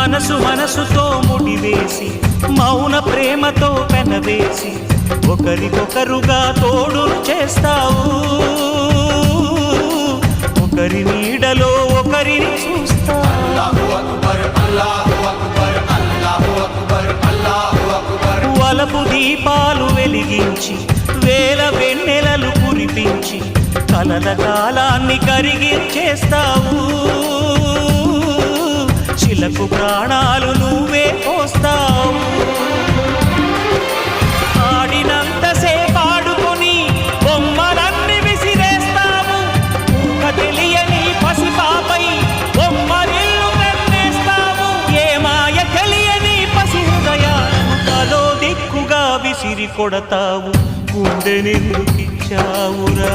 మనసు మనసుతో ముడివేసి మౌన ప్రేమతో పెనవేసి ఒకరికొకరుగా తోడును చేస్తావు ఒకరి నీడలో ఒకరిని చూస్తావు వలపు దీపాలు వెలిగించి వేల వెన్నెలలు కురిపించి కలల కాలాన్ని కరిగించేస్తావు చిలకు ప్రాణాలు నువ్వే పోస్తావు ఆడినంతసేపు ఆడుకొని బొమ్మలన్నీ విసిరేస్తావు తెలియని పసిపాపై బొమ్మరిల్లు కన్నేస్తావు ఏ మాయ తెలియని పసి హృదయాలను తలో దిక్కుగా విసిరి కొడతావు గుండెనెందుకిచ్చావురా